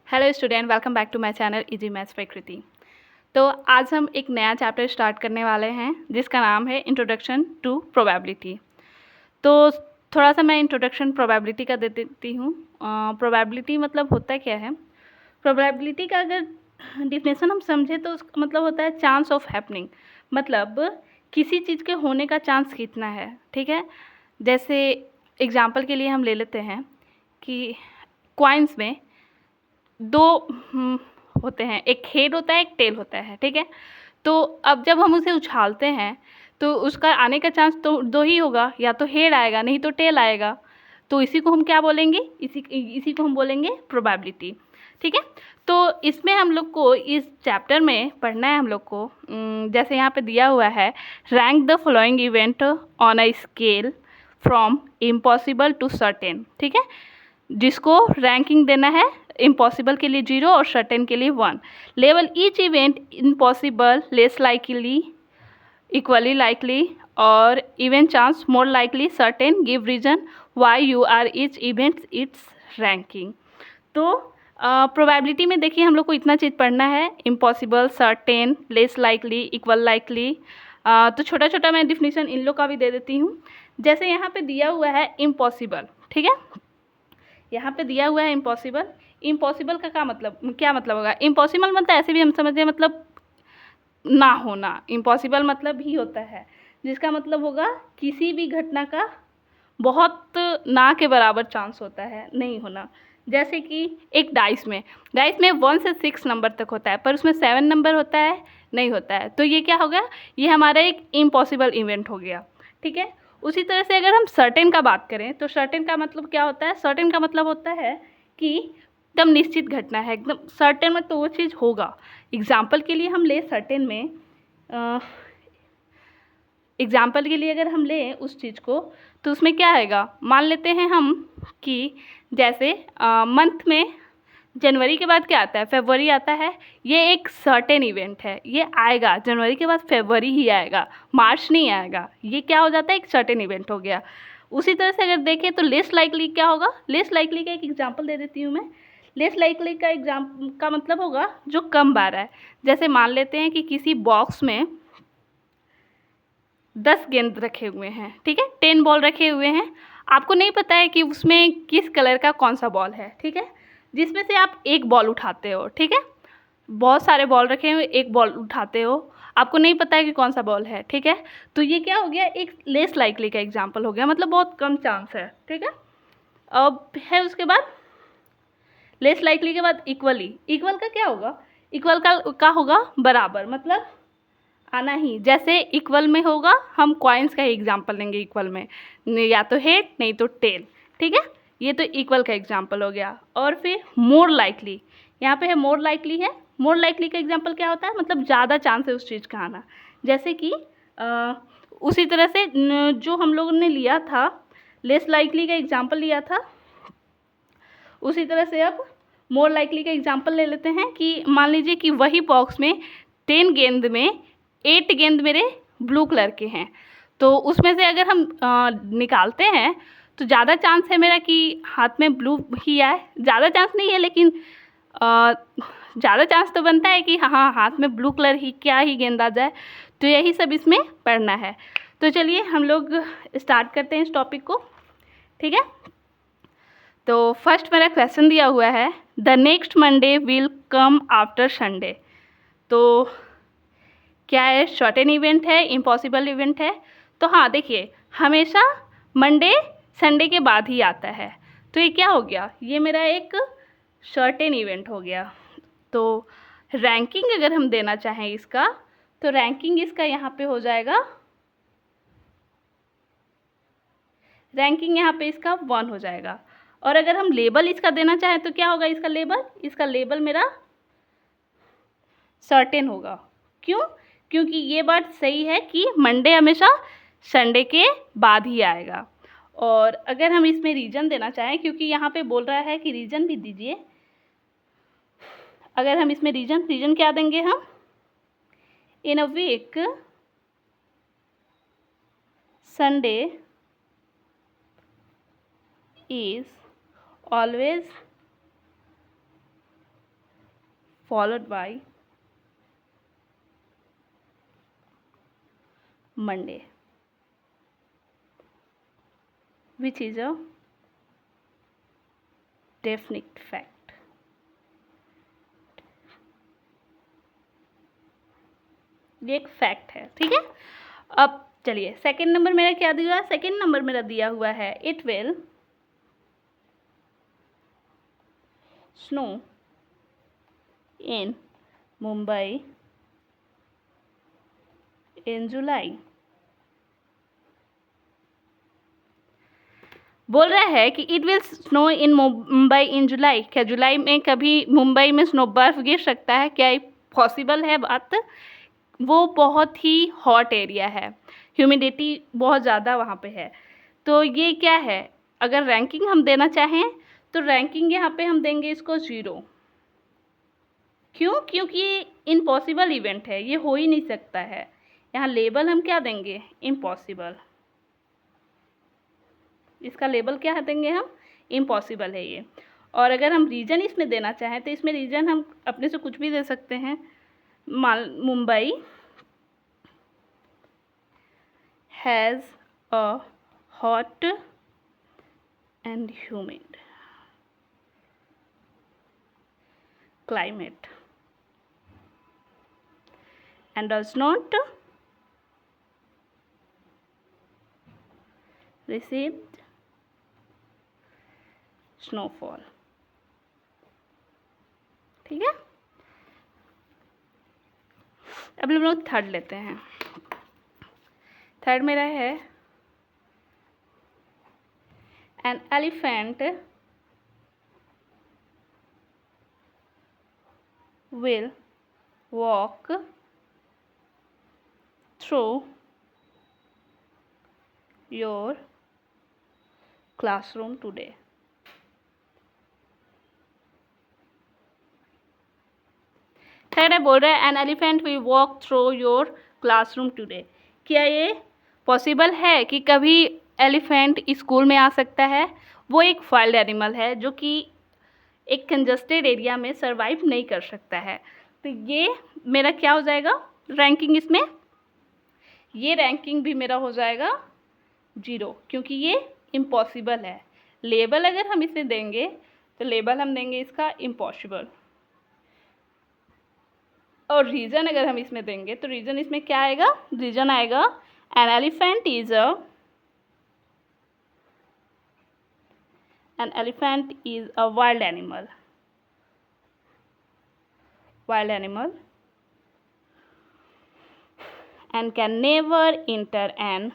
Hello student, welcome back to my channel easy maths by Kriti. तो आज हम एक नया चैप्टर स्टार्ट करने वाले हैं जिसका नाम है इंट्रोडक्शन टू प्रोबेबिलिटी। तो थोड़ा सा मैं इंट्रोडक्शन प्रोबेबिलिटी का दे देती हूँ। प्रोबेबिलिटी मतलब होता क्या है? प्रोबेबिलिटी का अगर डिफिनेशन हम समझे तो उसका मतलब होता है चांस ऑफ हैपनिंग, मतलब किसी चीज़ के होने का चांस कितना है। ठीक है, जैसे एग्जांपल के लिए हम ले लेते हैं कि कॉइन्स में दो होते हैं, एक हेड होता है, एक टेल होता है। ठीक है, तो अब जब हम उसे उछालते हैं तो उसका आने का चांस तो दो ही होगा, या तो हेड आएगा नहीं तो टेल आएगा। तो इसी को हम क्या बोलेंगे? इसी को हम बोलेंगे प्रोबेबिलिटी। ठीक है, तो इसमें हम लोग को इस चैप्टर में पढ़ना है हम लोग को, जैसे यहाँ पे दिया हुआ है, rank the following event on a scale from impossible to certain. ठीक है, जिसको रैंकिंग देना है, इम्पॉसिबल के लिए 0 और सर्टेन के लिए 1। Level each event impossible, less likely, equally likely और even chance, more likely, certain, give reason why you are each event its ranking. तो प्रोबेबिलिटी में देखिए हम लोग को इतना चीज़ पढ़ना है, impossible, certain, less likely, equal likely. तो छोटा छोटा मैं डिफिनीशन इन लोग का भी दे देती हूँ। जैसे यहाँ पे दिया हुआ है इम्पॉसिबल, ठीक है, यहाँ पे दिया हुआ है इम्पॉसिबल। इम्पॉसिबल का क्या मतलब होगा? इम्पॉसिबल मतलब ऐसे भी हम समझते हैं, मतलब ना होना। इम्पॉसिबल मतलब ही होता है जिसका मतलब होगा किसी भी घटना का बहुत ना के बराबर चांस होता है नहीं होना। जैसे कि एक डाइस में 1 से 6 नंबर तक होता है, पर उसमें 7 नंबर होता है नहीं होता है। तो ये क्या हो गया? ये हमारा एक इम्पॉसिबल इवेंट हो गया। ठीक है, उसी तरह से अगर हम सर्टेन का बात करें तो सर्टेन का मतलब क्या होता है? सर्टेन का मतलब होता है कि एकदम निश्चित घटना है, एकदम सर्टेन में तो वो चीज़ होगा। एग्जाम्पल के लिए हम ले सर्टेन में, एग्जाम्पल के लिए अगर हम लें उस चीज़ को तो उसमें क्या आएगा? मान लेते हैं हम कि जैसे मंथ में जनवरी के बाद क्या आता है? फरवरी आता है। ये एक सर्टेन इवेंट है, ये आएगा, जनवरी के बाद फरवरी ही आएगा, मार्च नहीं आएगा। ये क्या हो जाता है? एक सर्टेन इवेंट हो गया। उसी तरह से अगर देखें तो लेस लाइकली क्या होगा? लेस लाइकली का एक एग्जाम्पल दे देती हूँ मैं। लेस लाइकली का मतलब होगा जो कम बार है। जैसे मान लेते हैं कि किसी बॉक्स में 10 गेंद रखे हुए हैं, ठीक है, 10 बॉल रखे हुए हैं। आपको नहीं पता है कि उसमें किस कलर का कौन सा बॉल है। ठीक है, जिसमें से आप एक बॉल उठाते हो। ठीक है, बहुत सारे बॉल रखे हुए, एक बॉल उठाते हो, आपको नहीं पता है कि कौन सा बॉल है। ठीक है, तो ये क्या हो गया? एक लेस लाइकली का एग्जाम्पल हो गया, मतलब बहुत कम चांस है। ठीक है, अब है उसके बाद लेस लाइकली के बाद इक्वली। इक्वल का क्या होगा? इक्वल का होगा बराबर, मतलब आना ही। जैसे इक्वल में होगा, हम कॉइन्स का ही एग्जाम्पल लेंगे। इक्वल में या तो हेड नहीं तो टेल। ठीक है, ये तो इक्वल का एग्जाम्पल हो गया। और फिर मोर लाइकली, यहाँ पे है मोर लाइकली है। मोर लाइकली का एग्जाम्पल क्या होता है? मतलब ज़्यादा चांस है उस चीज़ का आना। जैसे कि उसी तरह से जो हम लोगों ने लिया था, लेस लाइकली का एग्जाम्पल लिया था, उसी तरह से अब मोर लाइकली का एग्जाम्पल ले लेते हैं कि मान लीजिए कि वही बॉक्स में 10 गेंद में 8 गेंद मेरे ब्लू कलर के हैं। तो उसमें से अगर हम निकालते हैं तो ज़्यादा चांस है मेरा कि हाथ में ब्लू ही आए। ज़्यादा चांस नहीं है, लेकिन ज़्यादा चांस तो बनता है कि हाँ, हाथ में ब्लू कलर ही क्या ही गेंद आ जाए। तो यही सब इसमें पढ़ना है। तो चलिए हम लोग स्टार्ट करते हैं इस टॉपिक को। ठीक है, तो फर्स्ट मेरा क्वेश्चन दिया हुआ है, the next Monday will come after Sunday. तो क्या है? शॉर्टेन इवेंट है, इम्पॉसिबल इवेंट है। तो हाँ देखिए, हमेशा मंडे संडे के बाद ही आता है। तो ये क्या हो गया? ये मेरा एक शॉर्टेन इवेंट हो गया। तो रैंकिंग अगर हम देना चाहें इसका, तो रैंकिंग इसका यहाँ पे हो जाएगा, रैंकिंग यहाँ पे इसका 1 हो जाएगा। और अगर हम लेबल इसका देना चाहें तो क्या होगा? इसका लेबल मेरा सर्टेन होगा। क्यों? क्योंकि ये बात सही है कि मंडे हमेशा संडे के बाद ही आएगा। और अगर हम इसमें रीजन देना चाहें, क्योंकि यहाँ पे बोल रहा है कि रीजन भी दीजिए, अगर हम इसमें रीजन क्या देंगे हम? In a week Sunday is always followed by Monday, which is a definite fact. ये एक फैक्ट है, ठीक है। अब चलिए सेकंड नंबर मेरा क्या दिया, सेकंड नंबर मेरा दिया हुआ है it will snow in Mumbai in July. बोल रहा है कि it will snow in Mumbai in July. क्या जुलाई में कभी मुंबई में स्नो बर्फ गिर सकता है? क्या पॉसिबल है बात? वो बहुत ही हॉट एरिया है, ह्यूमिडिटी बहुत ज़्यादा वहाँ पे है। तो ये क्या है, अगर रैंकिंग हम देना चाहें तो रैंकिंग यहाँ पे हम देंगे इसको 0। क्यों? क्योंकि ये इम्पॉसिबल इवेंट है, ये हो ही नहीं सकता है। यहाँ लेबल हम क्या देंगे, इम्पॉसिबल। इसका लेबल क्या देंगे हम, इम्पॉसिबल है ये। और अगर हम रीजन इसमें देना चाहें तो इसमें रीजन हम अपने से कुछ भी दे सकते हैं। Mumbai has a hot and humid climate and does not receive snowfall, ठीक है। अब हम लोग थर्ड लेते हैं। थर्ड मेरा है an elephant will walk through your classroom today। Third है, बोल रहा है an elephant will walk through your classroom today. क्या ये पॉसिबल है कि कभी एलिफेंट स्कूल में आ सकता है? वो एक वाइल्ड एनिमल है जो कि एक कंजस्टेड एरिया में सरवाइव नहीं कर सकता है। तो ये मेरा क्या हो जाएगा रैंकिंग इसमें, ये रैंकिंग भी मेरा हो जाएगा 0, क्योंकि ये इम्पॉसिबल है। लेबल अगर हम इसमें देंगे तो लेबल हम देंगे इसका इम्पॉसिबल, और रीज़न अगर हम इसमें देंगे तो रीज़न इसमें क्या आएगा, रीज़न आएगा an elephant is a wild animal and can never enter an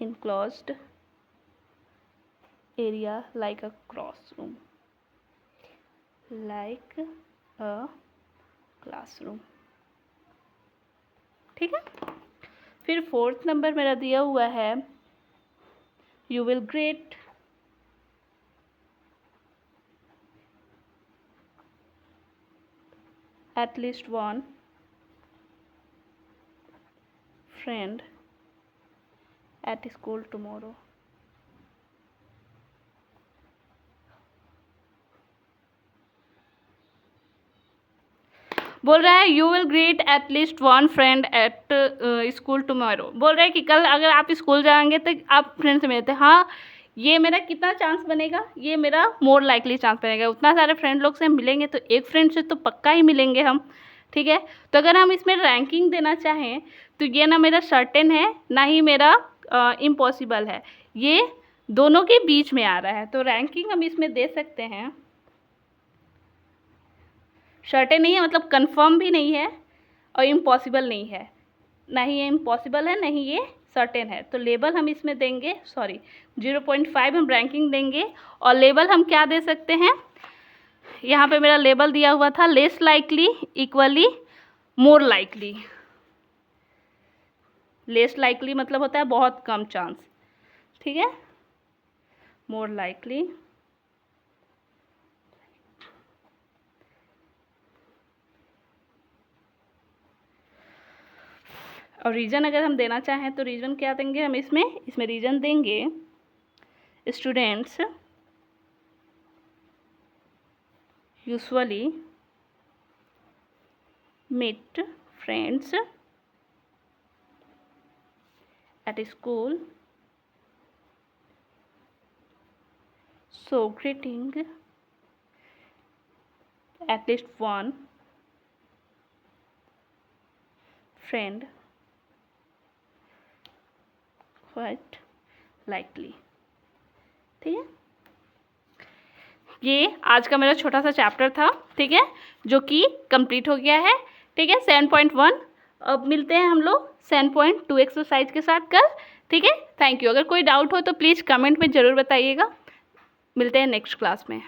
enclosed area like a classroom, ठीक है। फिर फोर्थ नंबर मेरा दिया हुआ है you will great at least one friend at school tomorrow। बोल रहा है you will greet at least one friend at school tomorrow. बोल रहा है कि कल अगर आप स्कूल जाएंगे तो आप फ्रेंड से मिलते हैं। हाँ, ये मेरा कितना चांस बनेगा, ये मेरा मोर लाइकली चांस बनेगा। उतना सारे फ्रेंड लोग से मिलेंगे तो एक फ्रेंड से तो पक्का ही मिलेंगे हम, ठीक है। तो अगर हम इसमें रैंकिंग देना चाहें तो ये ना मेरा सर्टेन है ना ही मेरा इम्पॉसिबल है, ये दोनों के बीच में आ रहा है। तो रैंकिंग हम इसमें दे सकते हैं, सर्टेन नहीं है मतलब कंफर्म भी नहीं है और इम्पॉसिबल नहीं है, ना ही ये इम्पॉसिबल है ना ही ये सर्टेन है। तो लेबल हम इसमें देंगे 0.5 हम रैंकिंग देंगे। और लेबल हम क्या दे सकते हैं, यहाँ पे मेरा लेबल दिया हुआ था less likely equally more likely. Less likely मतलब होता है बहुत कम चांस, ठीक है। मोर लाइकली और रीज़न अगर हम देना चाहें तो रीज़न क्या देंगे हम इसमें रीज़न देंगे students usually meet friends at school, so greeting at least one friend quite likely। ठीक है, ये आज का मेरा छोटा सा चैप्टर था, ठीक है, जो कि कंप्लीट हो गया है। ठीक है, 7.1। अब मिलते हैं हम लोग 7.2 एक्सरसाइज के साथ कल। ठीक है, थैंक यू। अगर कोई डाउट हो तो प्लीज़ कमेंट में ज़रूर बताइएगा। मिलते हैं नेक्स्ट क्लास में।